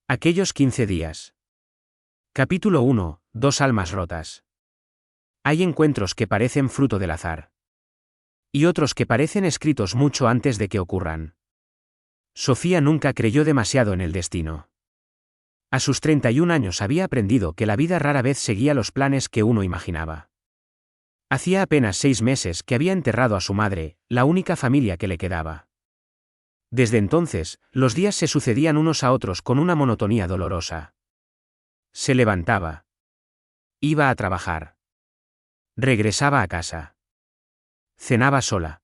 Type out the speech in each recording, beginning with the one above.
Aquellos 15 días. Capítulo 1. Dos almas rotas. Hay encuentros que parecen fruto del azar. Y otros que parecen escritos mucho antes de que ocurran. Sofía nunca creyó demasiado en el destino. A sus 31 años había aprendido que la vida rara vez seguía los planes que uno imaginaba. Hacía apenas 6 meses que había enterrado a su madre, la única familia que le quedaba. Desde entonces, los días se sucedían unos a otros con una monotonía dolorosa. Se levantaba. Iba a trabajar. Regresaba a casa. Cenaba sola.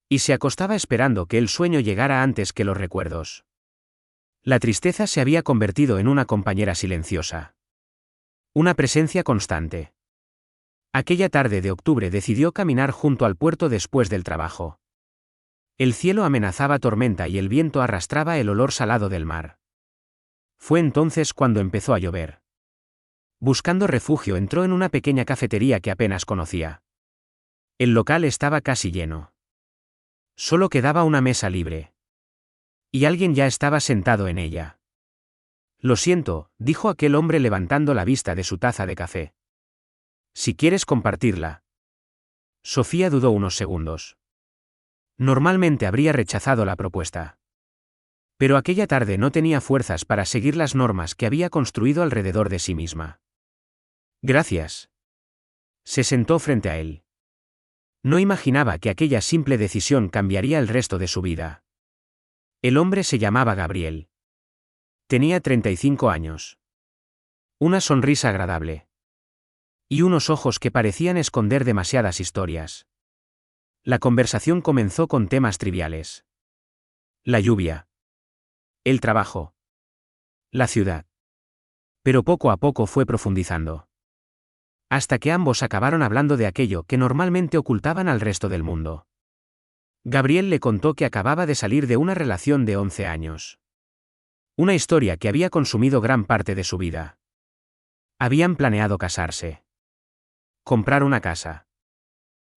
Y se acostaba esperando que el sueño llegara antes que los recuerdos. La tristeza se había convertido en una compañera silenciosa. Una presencia constante. Aquella tarde de octubre decidió caminar junto al puerto después del trabajo. El cielo amenazaba tormenta y el viento arrastraba el olor salado del mar. Fue entonces cuando empezó a llover. Buscando refugio entró en una pequeña cafetería que apenas conocía. El local estaba casi lleno. Solo quedaba una mesa libre. Y alguien ya estaba sentado en ella. «Lo siento», dijo aquel hombre levantando la vista de su taza de café. «Si quieres compartirla». Sofía dudó unos segundos. Normalmente habría rechazado la propuesta. Pero aquella tarde no tenía fuerzas para seguir las normas que había construido alrededor de sí misma. «Gracias». Se sentó frente a él. No imaginaba que aquella simple decisión cambiaría el resto de su vida. El hombre se llamaba Gabriel. Tenía 35 años. Una sonrisa agradable. Y unos ojos que parecían esconder demasiadas historias. La conversación comenzó con temas triviales. La lluvia. El trabajo. La ciudad. Pero poco a poco fue profundizando. Hasta que ambos acabaron hablando de aquello que normalmente ocultaban al resto del mundo. Gabriel le contó que acababa de salir de una relación de 11 años. Una historia que había consumido gran parte de su vida. Habían planeado casarse. Comprar una casa.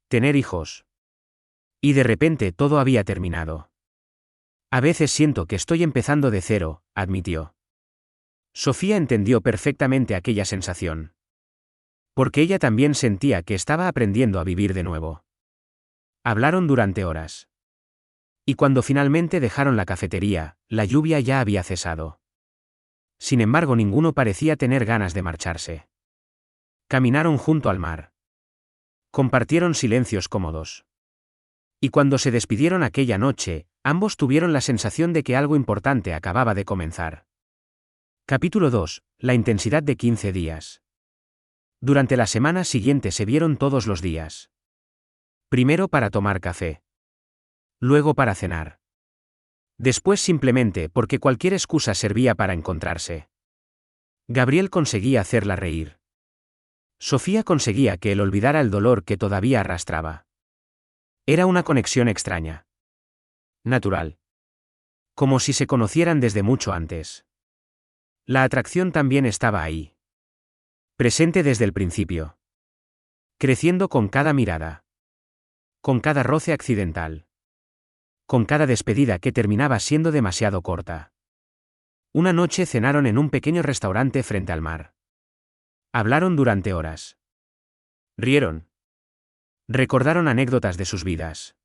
Tener hijos. Y de repente todo había terminado. «A veces siento que estoy empezando de cero», admitió. Sofía entendió perfectamente aquella sensación. Porque ella también sentía que estaba aprendiendo a vivir de nuevo. Hablaron durante horas. Y cuando finalmente dejaron la cafetería, la lluvia ya había cesado. Sin embargo, ninguno parecía tener ganas de marcharse. Caminaron junto al mar. Compartieron silencios cómodos. Y cuando se despidieron aquella noche, ambos tuvieron la sensación de que algo importante acababa de comenzar. Capítulo 2. La intensidad de 15 días. Durante la semana siguiente se vieron todos los días. Primero para tomar café. Luego para cenar. Después simplemente porque cualquier excusa servía para encontrarse. Gabriel conseguía hacerla reír. Sofía conseguía que él olvidara el dolor que todavía arrastraba. Era una conexión extraña. Natural. Como si se conocieran desde mucho antes. La atracción también estaba ahí. Presente desde el principio. Creciendo con cada mirada. Con cada roce accidental. Con cada despedida que terminaba siendo demasiado corta. Una noche cenaron en un pequeño restaurante frente al mar. Hablaron durante horas. Rieron. Recordaron anécdotas de sus vidas.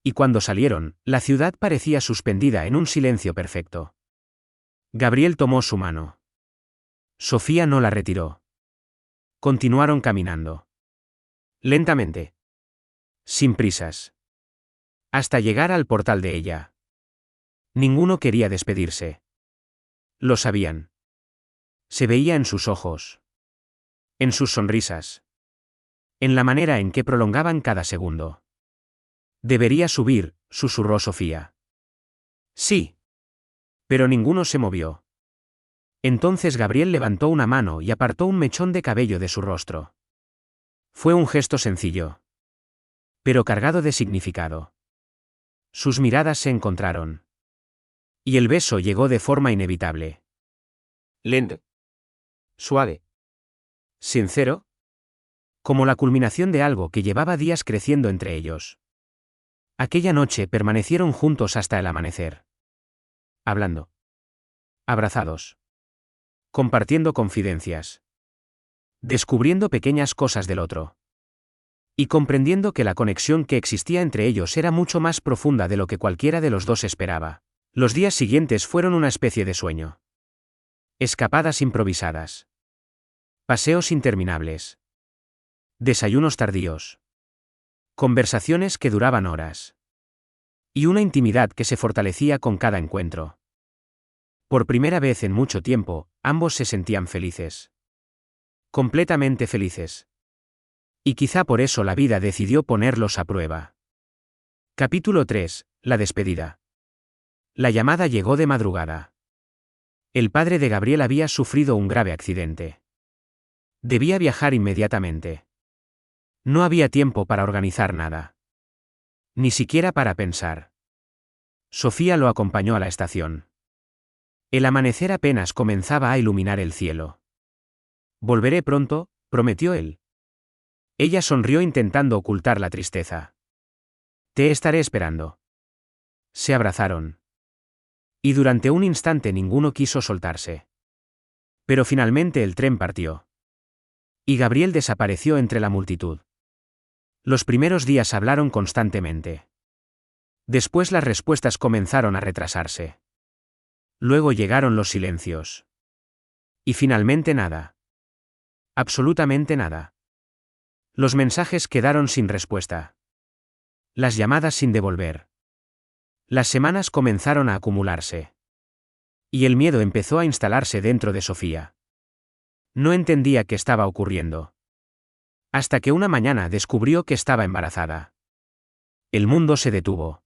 Y cuando salieron, la ciudad parecía suspendida en un silencio perfecto. Gabriel tomó su mano. Sofía no la retiró. Continuaron caminando. Lentamente. Sin prisas. Hasta llegar al portal de ella. Ninguno quería despedirse. Lo sabían. Se veía en sus ojos. En sus sonrisas. En la manera en que prolongaban cada segundo. «Debería subir», susurró Sofía. «Sí». Pero ninguno se movió. Entonces Gabriel levantó una mano y apartó un mechón de cabello de su rostro. Fue un gesto sencillo. Pero cargado de significado. Sus miradas se encontraron. Y el beso llegó de forma inevitable. Lento. Suave. Sincero. Como la culminación de algo que llevaba días creciendo entre ellos. Aquella noche permanecieron juntos hasta el amanecer. Hablando. abrazados. Compartiendo confidencias. Descubriendo pequeñas cosas del otro. Y comprendiendo que la conexión que existía entre ellos era mucho más profunda de lo que cualquiera de los dos esperaba. Los días siguientes fueron una especie de sueño. Escapadas improvisadas. Paseos interminables. Desayunos tardíos. Conversaciones que duraban horas. Y una intimidad que se fortalecía con cada encuentro. Por primera vez en mucho tiempo, ambos se sentían felices. Completamente felices. Y quizá por eso la vida decidió ponerlos a prueba. Capítulo 3. La despedida. La llamada llegó de madrugada. El padre de Gabriel había sufrido un grave accidente. Debía viajar inmediatamente. No había tiempo para organizar nada. Ni siquiera para pensar. Sofía lo acompañó a la estación. El amanecer apenas comenzaba a iluminar el cielo. Volveré pronto, prometió él. Ella sonrió intentando ocultar la tristeza. Te estaré esperando. Se abrazaron. Y durante un instante ninguno quiso soltarse. Pero finalmente el tren partió. Y Gabriel desapareció entre la multitud. Los primeros días hablaron constantemente. Después las respuestas comenzaron a retrasarse. Luego llegaron los silencios. Y finalmente nada. Absolutamente nada. Los mensajes quedaron sin respuesta. Las llamadas sin devolver. Las semanas comenzaron a acumularse. Y el miedo empezó a instalarse dentro de Sofía. No entendía qué estaba ocurriendo. Hasta que una mañana descubrió que estaba embarazada. El mundo se detuvo.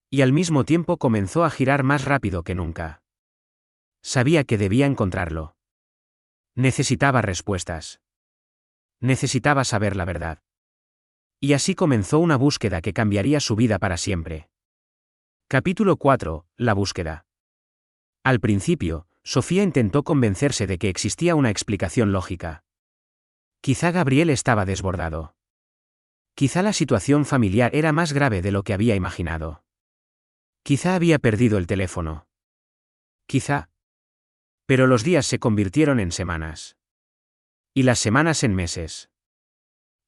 Y al mismo tiempo comenzó a girar más rápido que nunca. Sabía que debía encontrarlo. Necesitaba respuestas. Necesitaba saber la verdad. Y así comenzó una búsqueda que cambiaría su vida para siempre. Capítulo 4. La búsqueda. Al principio, Sofía intentó convencerse de que existía una explicación lógica. Quizá Gabriel estaba desbordado. Quizá la situación familiar era más grave de lo que había imaginado. Quizá había perdido el teléfono. Quizá. Pero los días se convirtieron en semanas. Y las semanas en meses.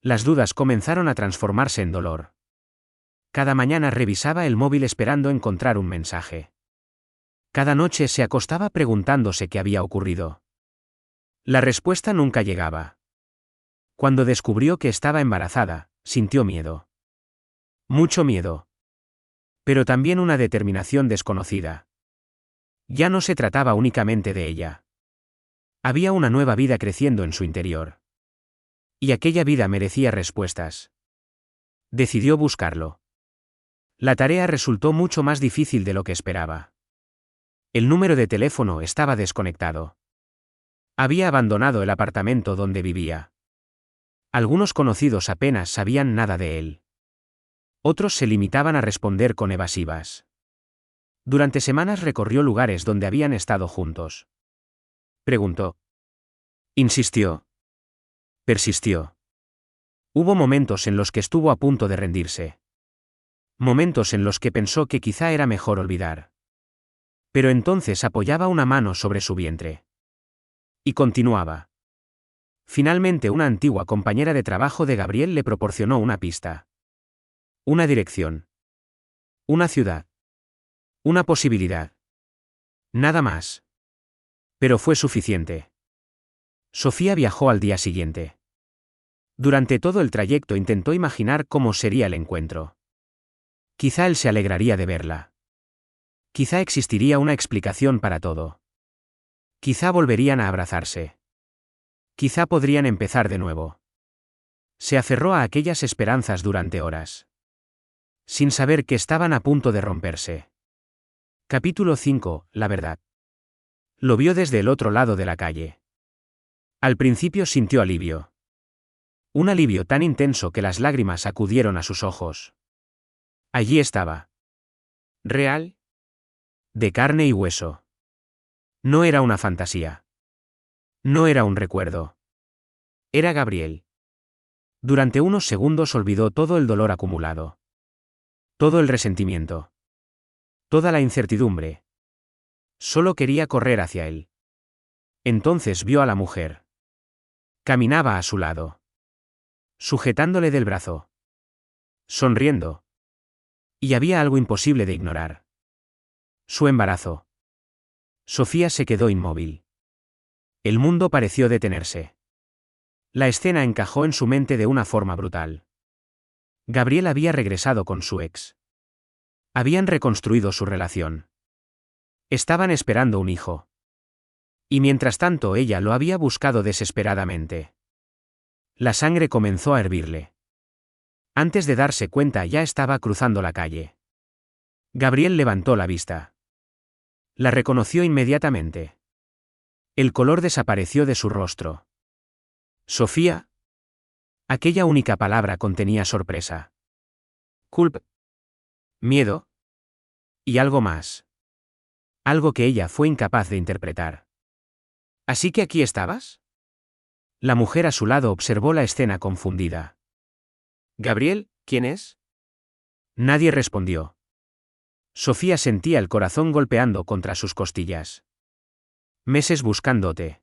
Las dudas comenzaron a transformarse en dolor. Cada mañana revisaba el móvil esperando encontrar un mensaje. Cada noche se acostaba preguntándose qué había ocurrido. La respuesta nunca llegaba. Cuando descubrió que estaba embarazada, sintió miedo. Mucho miedo. Pero también una determinación desconocida. Ya no se trataba únicamente de ella. Había una nueva vida creciendo en su interior. Y aquella vida merecía respuestas. Decidió buscarlo. La tarea resultó mucho más difícil de lo que esperaba. El número de teléfono estaba desconectado. Había abandonado el apartamento donde vivía. Algunos conocidos apenas sabían nada de él. Otros se limitaban a responder con evasivas. Durante semanas recorrió lugares donde habían estado juntos. Preguntó. Insistió. Persistió. Hubo momentos en los que estuvo a punto de rendirse. Momentos en los que pensó que quizá era mejor olvidar. Pero entonces apoyaba una mano sobre su vientre. Y continuaba. Finalmente una antigua compañera de trabajo de Gabriel le proporcionó una pista. Una dirección. Una ciudad. Una posibilidad. Nada más. Pero fue suficiente. Sofía viajó al día siguiente. Durante todo el trayecto intentó imaginar cómo sería el encuentro. Quizá él se alegraría de verla. Quizá existiría una explicación para todo. Quizá volverían a abrazarse. Quizá podrían empezar de nuevo. Se aferró a aquellas esperanzas durante horas. Sin saber que estaban a punto de romperse. Capítulo 5. La verdad. Lo vio desde el otro lado de la calle. Al principio sintió alivio. Un alivio tan intenso que las lágrimas acudieron a sus ojos. Allí estaba. Real. De carne y hueso. No era una fantasía. No era un recuerdo. Era Gabriel. Durante unos segundos olvidó todo el dolor acumulado. Todo el resentimiento. Toda la incertidumbre. Solo quería correr hacia él. Entonces vio a la mujer. Caminaba a su lado, sujetándole del brazo, sonriendo. Y había algo imposible de ignorar. Su embarazo. Sofía se quedó inmóvil. El mundo pareció detenerse. La escena encajó en su mente de una forma brutal. Gabriel había regresado con su ex. Habían reconstruido su relación. Estaban esperando un hijo. Y mientras tanto ella lo había buscado desesperadamente. La sangre comenzó a hervirle. Antes de darse cuenta ya estaba cruzando la calle. Gabriel levantó la vista. La reconoció inmediatamente. El color desapareció de su rostro. Sofía. Aquella única palabra contenía sorpresa. Culpa. Miedo. Y algo más. Algo que ella fue incapaz de interpretar. ¿Así que aquí estabas? La mujer a su lado observó la escena confundida. Gabriel, ¿quién es? Nadie respondió. Sofía sentía el corazón golpeando contra sus costillas. Meses buscándote.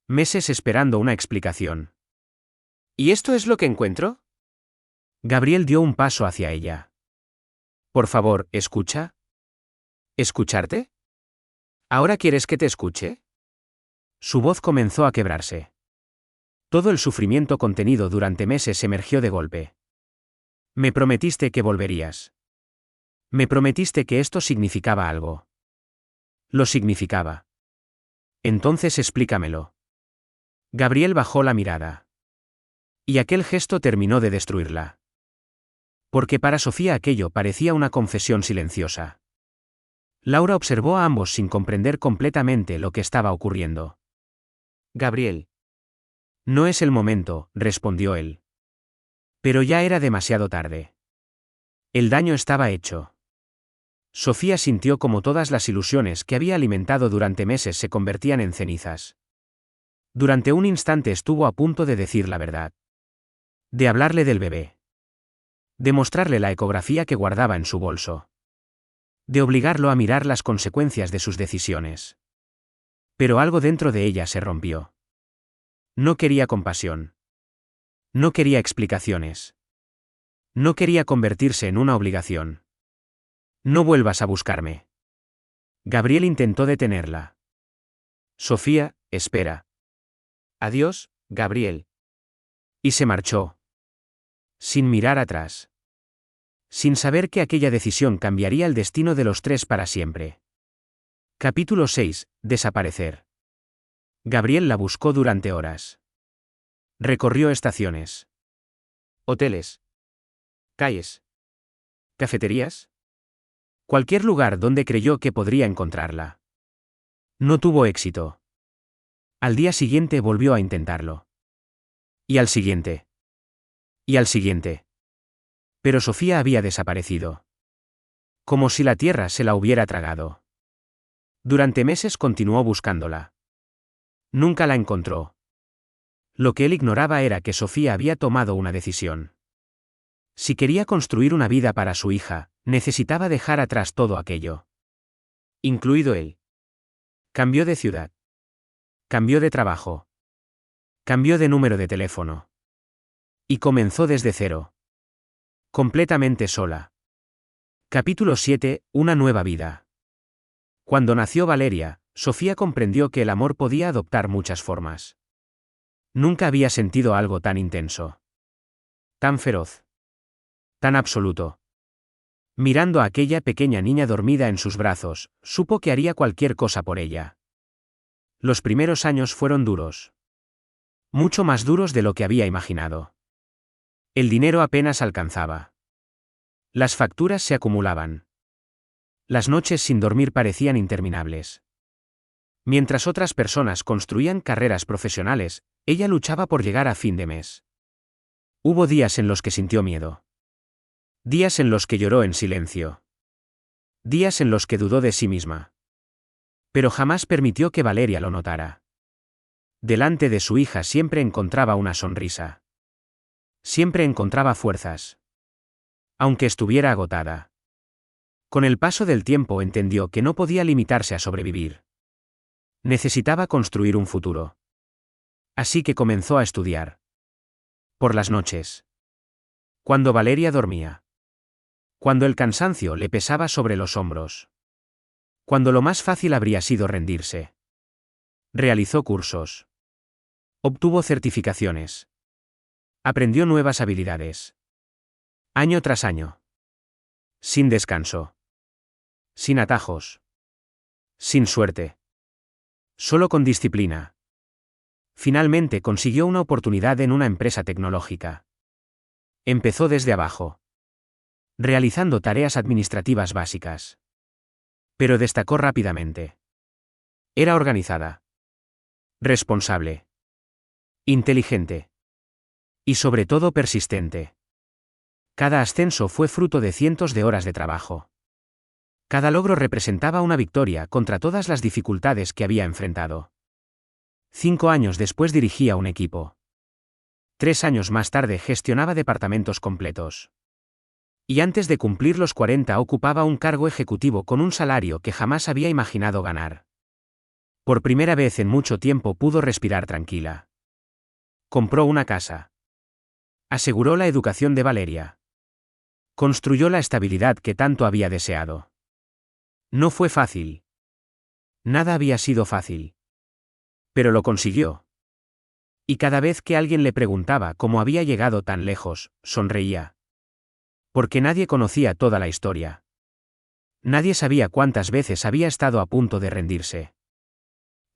Meses esperando una explicación. ¿Y esto es lo que encuentro? Gabriel dio un paso hacia ella. Por favor, escucha. ¿Escucharte? ¿Ahora quieres que te escuche? Su voz comenzó a quebrarse. Todo el sufrimiento contenido durante meses emergió de golpe. Me prometiste que volverías. Me prometiste que esto significaba algo. Lo significaba. Entonces explícamelo. Gabriel bajó la mirada. Y aquel gesto terminó de destruirla. Porque para Sofía aquello parecía una confesión silenciosa. Laura observó a ambos sin comprender completamente lo que estaba ocurriendo. Gabriel. No es el momento, respondió él. Pero ya era demasiado tarde. El daño estaba hecho. Sofía sintió como todas las ilusiones que había alimentado durante meses se convertían en cenizas. Durante un instante estuvo a punto de decir la verdad. De hablarle del bebé. De mostrarle la ecografía que guardaba en su bolso. De obligarlo a mirar las consecuencias de sus decisiones. Pero algo dentro de ella se rompió. No quería compasión. No quería explicaciones. No quería convertirse en una obligación. No vuelvas a buscarme. Gabriel intentó detenerla. Sofía, espera. Adiós, Gabriel. Y se marchó. Sin mirar atrás. Sin saber que aquella decisión cambiaría el destino de los tres para siempre. Capítulo 6. Desaparecer. Gabriel la buscó durante horas. Recorrió estaciones. Hoteles. Calles. Cafeterías. Cualquier lugar donde creyó que podría encontrarla. No tuvo éxito. Al día siguiente volvió a intentarlo. Y al siguiente. Y al siguiente. Pero Sofía había desaparecido. Como si la tierra se la hubiera tragado. Durante meses continuó buscándola. Nunca la encontró. Lo que él ignoraba era que Sofía había tomado una decisión. Si quería construir una vida para su hija, necesitaba dejar atrás todo aquello. Incluido él. Cambió de ciudad. Cambió de trabajo. Cambió de número de teléfono. Y comenzó desde cero. Completamente sola. Capítulo 7. Una nueva vida. Cuando nació Valeria, Sofía comprendió que el amor podía adoptar muchas formas. Nunca había sentido algo tan intenso. Tan feroz. Tan absoluto. Mirando a aquella pequeña niña dormida en sus brazos, supo que haría cualquier cosa por ella. Los primeros años fueron duros. Mucho más duros de lo que había imaginado. El dinero apenas alcanzaba. Las facturas se acumulaban. Las noches sin dormir parecían interminables. Mientras otras personas construían carreras profesionales, ella luchaba por llegar a fin de mes. Hubo días en los que sintió miedo. Días en los que lloró en silencio. Días en los que dudó de sí misma. Pero jamás permitió que Valeria lo notara. Delante de su hija siempre encontraba una sonrisa. Siempre encontraba fuerzas. Aunque estuviera agotada. Con el paso del tiempo entendió que no podía limitarse a sobrevivir. Necesitaba construir un futuro. Así que comenzó a estudiar. Por las noches. Cuando Valeria dormía. Cuando el cansancio le pesaba sobre los hombros. Cuando lo más fácil habría sido rendirse. Realizó cursos. Obtuvo certificaciones. Aprendió nuevas habilidades. Año tras año. Sin descanso. Sin atajos. Sin suerte. Solo con disciplina. Finalmente consiguió una oportunidad en una empresa tecnológica. Empezó desde abajo. Realizando tareas administrativas básicas. Pero destacó rápidamente. Era organizada. Responsable. Inteligente. Y sobre todo persistente. Cada ascenso fue fruto de cientos de horas de trabajo. Cada logro representaba una victoria contra todas las dificultades que había enfrentado. 5 años después dirigía un equipo. 3 años más tarde gestionaba departamentos completos. Y antes de cumplir los 40 ocupaba un cargo ejecutivo con un salario que jamás había imaginado ganar. Por primera vez en mucho tiempo pudo respirar tranquila. Compró una casa. Aseguró la educación de Valeria. Construyó la estabilidad que tanto había deseado. No fue fácil. Nada había sido fácil. Pero lo consiguió. Y cada vez que alguien le preguntaba cómo había llegado tan lejos, sonreía. Porque nadie conocía toda la historia. Nadie sabía cuántas veces había estado a punto de rendirse.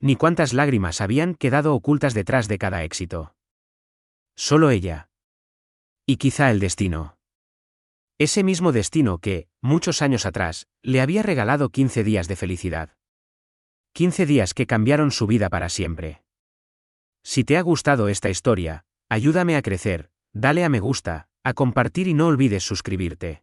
Ni cuántas lágrimas habían quedado ocultas detrás de cada éxito. Solo ella. Y quizá el destino. Ese mismo destino que, muchos años atrás, le había regalado 15 días de felicidad. 15 días que cambiaron su vida para siempre. Si te ha gustado esta historia, ayúdame a crecer, dale a me gusta, a compartir y no olvides suscribirte.